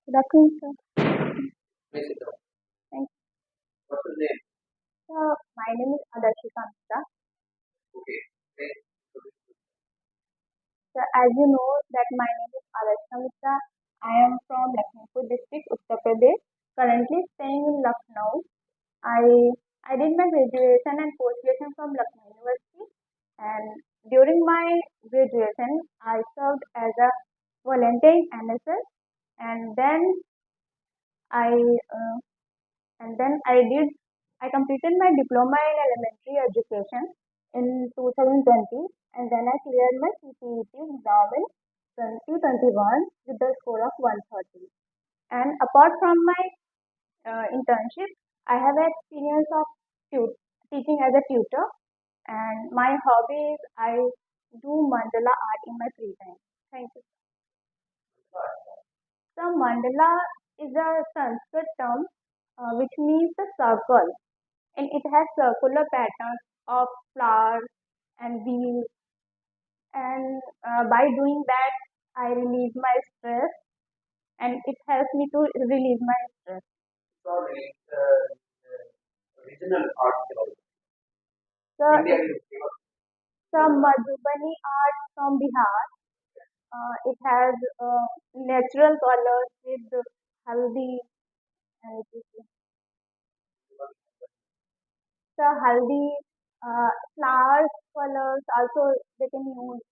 Good afternoon, sir. Yes, it does. Thank What's your name? you. Sir, my name is Adarshika Mitra. Okay. Then, Sir, as you know that my name is Adarshika Mitra. I am from Lakhimpur district, Uttar Pradesh. Currently staying in Lucknow. I I did my graduation and post-graduation from Lucknow University. And during my graduation, I served as a volunteer in NSS. And then I uh, and then I completed my diploma in elementary education in 2020, and then I cleared my CPET exam in 2021 with the score of 130. And apart from my internship, I have experience of teaching as a tutor, and my hobby is I do mandala art in my free time. Thank you. So mandala is a Sanskrit term which means the circle, and it has circular patterns of flowers and wheels, and by doing that I relieve my stress, and it helps me to relieve my stress. sorry, original art theory. So India it's is famous. some Madhubani art from Bihar. It has natural colors with haldi, and the haldi flowers colors also they can use.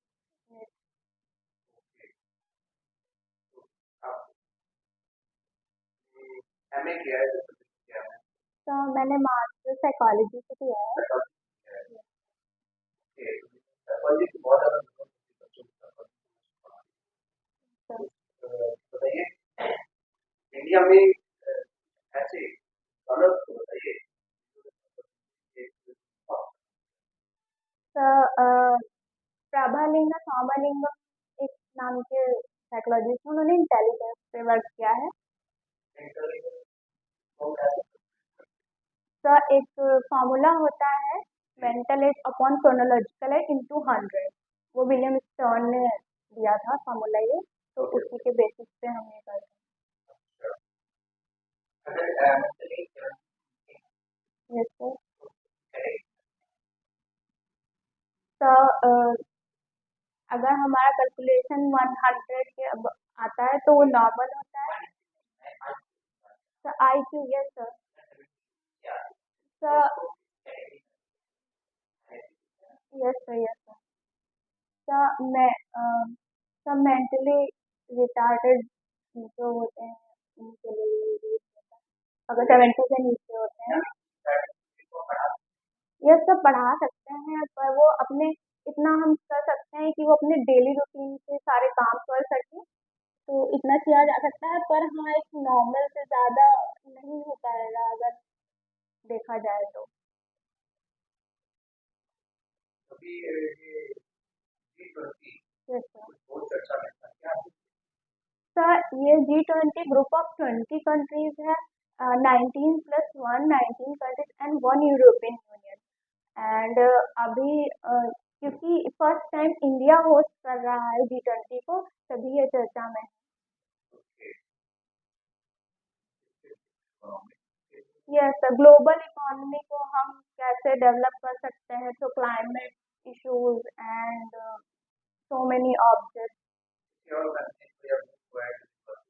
MA किया है तो किया है तो मैंने master psychology से किया है। साइकोलॉजी की बहुत ज़्यादा बच्चों को तो बताइए इंडिया में ऐसे कलर्स को बताइए तो प्रभालिंग सोमलिंगम एक नाम के साइकोलॉजिस्ट हैं, उन्होंने इंटेलिजेंस पे वर्क किया है। तो एक फॉर्मूला होता है mental as upon chronological age into 100, वो विलियम स्टर्न ने दिया था फॉर्मूला ये, तो उसी के बेसिस पे हम ये करते हैं। Yes sir. तो अगर हमारा कैलकुलेशन 100 के अब आता है तो वो नॉर्मल होता है। तो I Q, yes sir. Sir yes sir, yes sir. Sir मैं सब मेंटली रिटार्टेड जो होते हैं उनके लिए ये यूज होता है, अगर 70 से नीचे होते हैं। ये सब पढ़ा सकते हैं, पर वो अपने इतना हम कर सकते हैं कि वो अपने डेली रूटीन के सारे काम कर सके, तो इतना किया जा सकता है। पर हाँ, एक नॉर्मल से ज़्यादा नहीं हो पाएगा अगर देखा जाए तो। अभी ये G20 यस सर। बहुत चर्चा में था क्या सर ये G20 ग्रुप ऑफ 20 कंट्रीज है, 19+1 19 countries and 1 European union. And अभी क्योंकि फर्स्ट टाइम इंडिया होस्ट कर रहा है G20 को, तभी ये चर्चा में है। यस, ग्लोबल इकोनॉमी को हम कैसे डेवलप कर सकते हैं, तो climate issues and so many objects.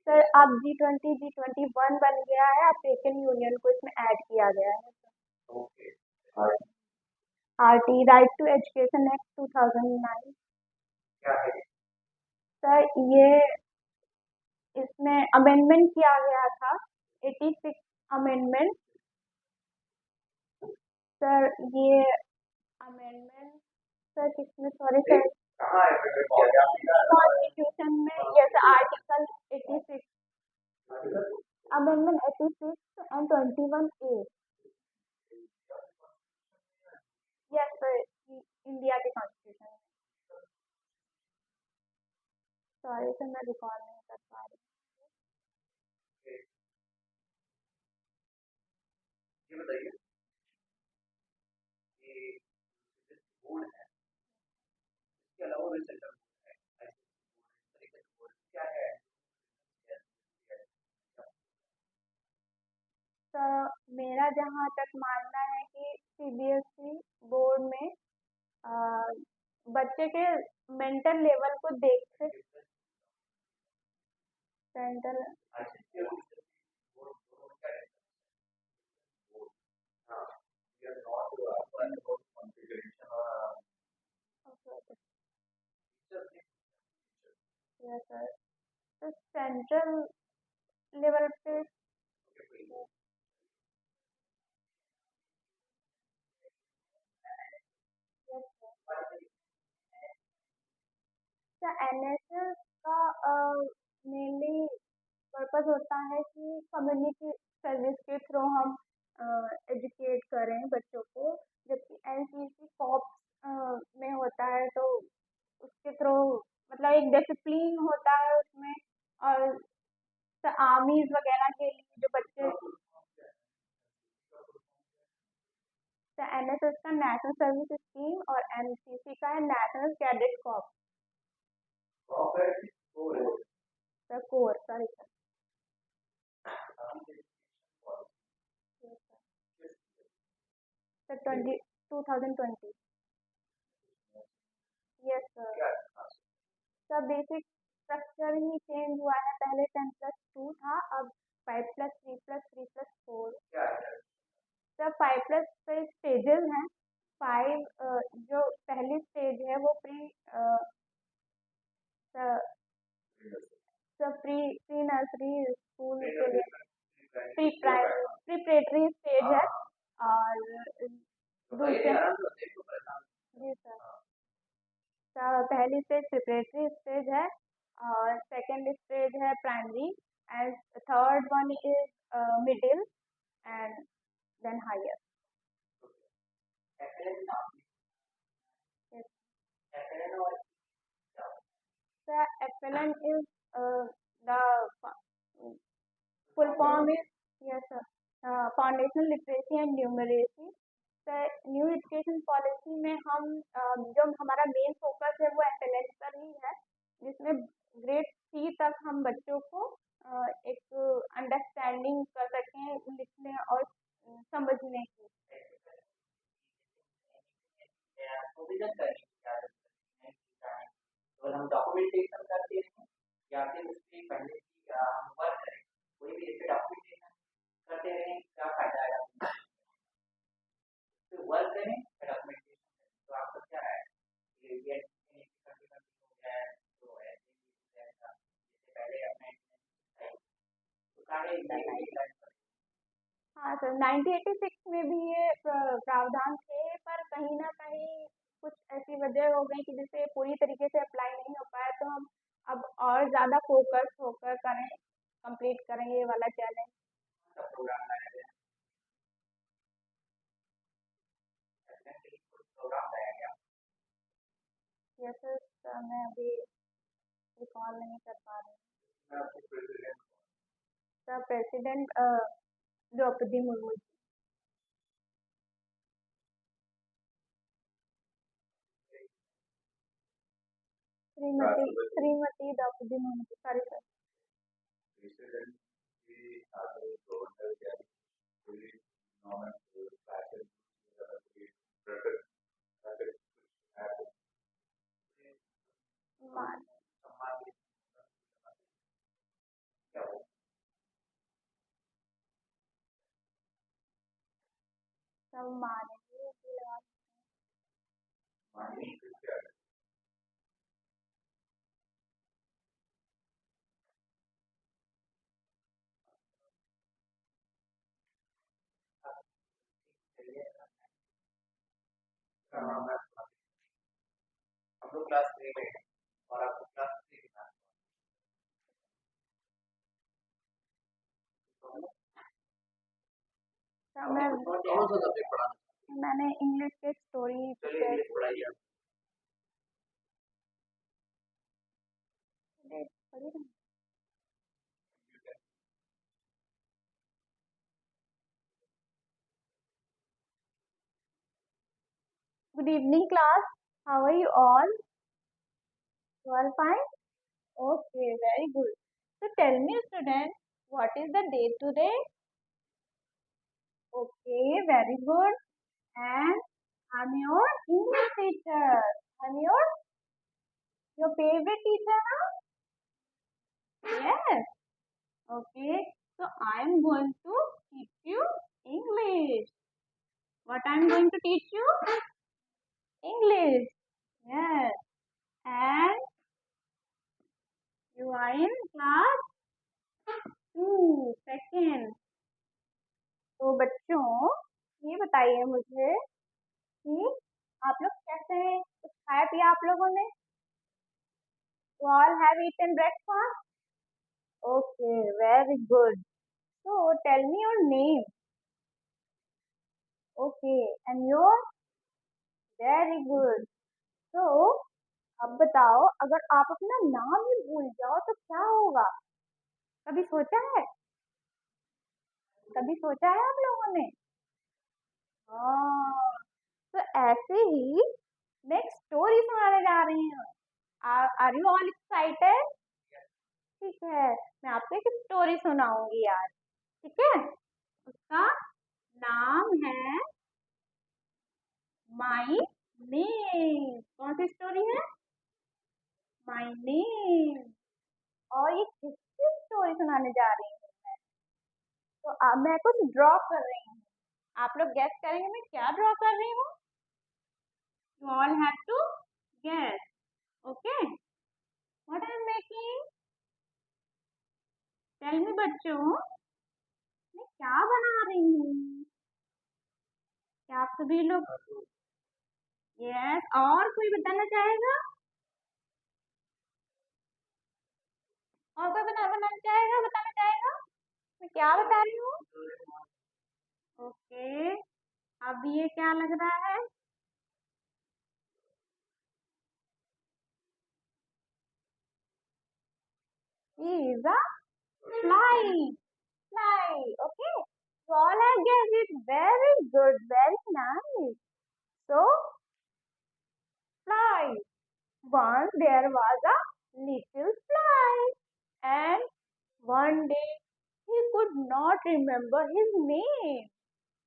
Sir अब G21 बन गया है, अफ्रीकन यूनियन को इसमें ऐड किया गया है। और RT right to education act 2009। क्या है सर ये इसमें अमेंडमेंट किया गया था, 86 अमेंडमेंट। सर ये अमेंडमेंट सर किसमें, सॉरी सर, कहाँ है कॉन्स्टिट्यूशन में। Yes, article 86 amendment 86 and 21A। Yes sir, India के कॉन्स्टिट्यूशन। सॉरी सर, मैं रिकॉल नहीं कर पा रही। ये बताइए कि बोर्ड है इसके अलावा भी सेंटर बोर्ड है ऐसे बोर्ड तरीके से बोर्ड क्या है जहाँ तक मानना है कि सीबीएसई बोर्ड में बच्चे के मेंटल लेवल को देख के सेंट्रल यस सर, तो सेंट्रल लेवल पे एनएसएस का मेनली पर्पस होता है कि कम्युनिटी सर्विस के थ्रू हम एजुकेट करें बच्चों को, जबकि एनसीसी कॉप्स में होता है तो उसके थ्रू मतलब एक डिसिप्लिन होता है उसमें, और आर्मीज वगैरह के लिए जो बच्चे एनएसएस का नेशनल सर्विस स्कीम और एनसीसी का है national cadet corps. Sir core, sorry sir. Sir 2020। Yes sir. Sir basic structure ही चेंज हुआ है, पहले 10+2 था, अब 5+3+3+4। सर 5+ स्टेजेस हैं। 5 जो पहली स्टेज है वो प्री नर्सरी स्कूल के लिए प्रिपरेटरी स्टेज है, और दूसरे जी सर पहली स्टेज प्रिपरेटरी स्टेज है, और सेकंड स्टेज है primary, and third one is middle, and then higher. Sir, FLN is the full form is yes sir, foundational literacy and numeracy। Sir new education policy में हम जो हमारा main focus है वो FLN पर ही है, जिसमें ग्रेड 3 तक हम बच्चों को एक अंडरस्टैंडिंग कर सकें लिखने और समझने की। तो हम डॉक्यूमेंटेशन करते हैं या फिर उसके पहले की हम वर्क करें, कोई भी ऐसे डॉक्यूमेंटेशन करते रहें, क्या फायदा है? फिर वर्क करें फिर डॉक्यूमेंटेशन करें, तो आपको क्या है ये हो गया है, तो ऐसे जैसे पहले अपने तो सारे हाँ सर 1986 में भी ये प्रावधान थे, पर कहीं ना कहीं कुछ ऐसी वजह हो गई कि जिससे पूरी तरीके से अप्लाई नहीं हो पाया, तो हम अब और ज़्यादा फोकस होकर करें, कंप्लीट करें ये वाला चैलेंज। प्रोग्राम लाया गया, प्रोग्राम लाया गया। यस सर, मैं अभी रिकॉल नहीं कर पा रही हूँ। Sir president Draupadi Murmu. Shrimati Draupadi Murmu, sorry sir. सब मानेंगे हम लोग क्लास 3 में हैं और आपको क्लास 3 में कौन सा सब्जेक्ट पढ़ा? मैंने इंग्लिश के स्टोरी पढ़ाई आप Good evening class, how are you all? You all fine? Okay, very good. So tell me student, what is the date today? Okay, very good. And I'm your English teacher. I'm your favorite teacher, huh? Yes. Okay. So I'm going to teach you English. What I'm going to teach you? English. Yes. And you are in class 2 second. तो बच्चों ये बताइए मुझे कि आप लोग कैसे हैं? कुछ खाया पिया आप लोगों ने? You all have eaten breakfast? Okay, very good. So tell me your name. Okay, and your very good. So अब बताओ अगर आप अपना नाम ही भूल जाओ तो क्या होगा? कभी सोचा है? कभी सोचा है आप लोगों ने? हाँ, तो ऐसे ही मैं एक स्टोरी सुनाने जा रही हूँ. Are you all excited? ठीक है, मैं आपको एक स्टोरी सुनाऊंगी आज. ठीक है, उसका नाम है माई नेम. कौन सी स्टोरी है? My name. और ये किसकी स्टोरी सुनाने जा रही हूँ मैं? तो अब मैं कुछ ड्रॉ कर रही हूँ. आप लोग गेस करेंगे मैं क्या ड्रॉ कर रही हूँ? You all have to guess. Okay, what I am making? Tell me बच्चों, मैं क्या बना रही हूँ? क्या आप सभी लोग? यस, और कोई बताना चाहेगा? और कोई बताना चाहेगा? बताना चाहेगा मैं क्या बता रही हूँ? ओके, अब ये क्या लग रहा है? Is a fly. Fly. Okay. So all I guess it very good, very nice. So fly. Once there was a little fly, and one day he could not remember his name.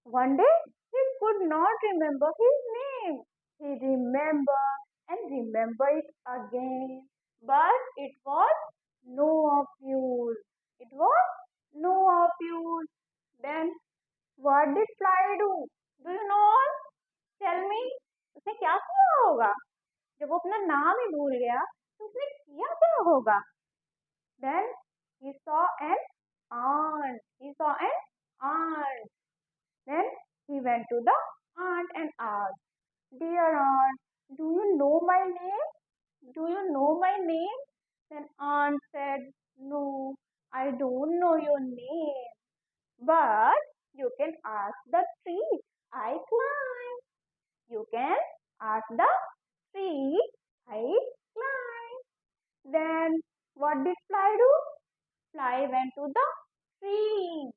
One day he could not remember his name. He remembered and remembered it again, but it was no of use. It was no of use. Then what did fly do? Do you know? Tell me. उसने क्या किया होगा? जब वो अपना नाम ही भूल गया तो उसने किया क्या होगा? Then he saw an ant. He saw an ant. Then he went to the aunt and asked, "Dear aunt, do you know my name? Do you know my name?" Then aunt said, "No, I don't know your name. But you can ask the tree I climb. You can ask the tree I climb." Then what did fly do? Fly went to the tree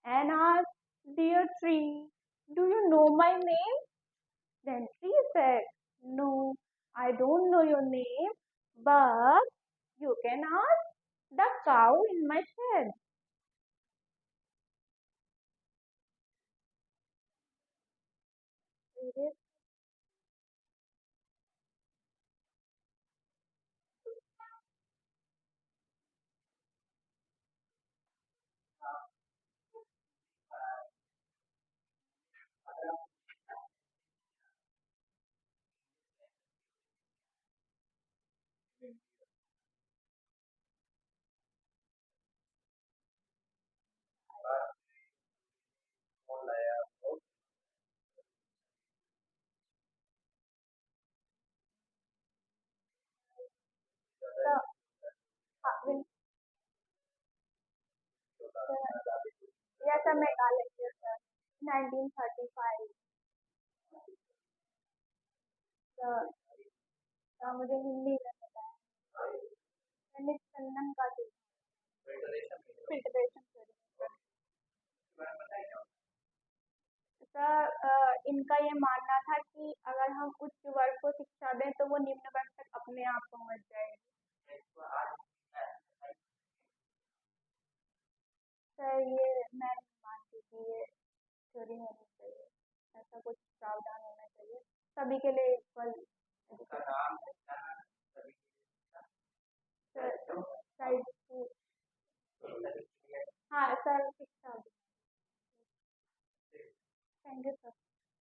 and asked, "Dear tree, do you know my name?" Then tree said, "No, I don't know your name, but you can ask the cow in my shed." Will yes, sir, Meghalaya, sir. 1935. Sir, sir मुझे हिंदी में पता है. मैंने चंदन का filtration sir, इनका ये मानना था कि अगर हम उच्च वर्ग को शिक्षा दें तो वो निम्न वर्ग तक अपने आप पहुंच जाएगी. सर ये मैं नहीं मानती थी ये. थ्योरी होनी चाहिए, ऐसा कुछ प्रावधान होना चाहिए सभी के लिए इक्वल उसका नाम है क्या नाम है? सभी साइड टू। हाँ सर, शिक्षा। Thank you sir.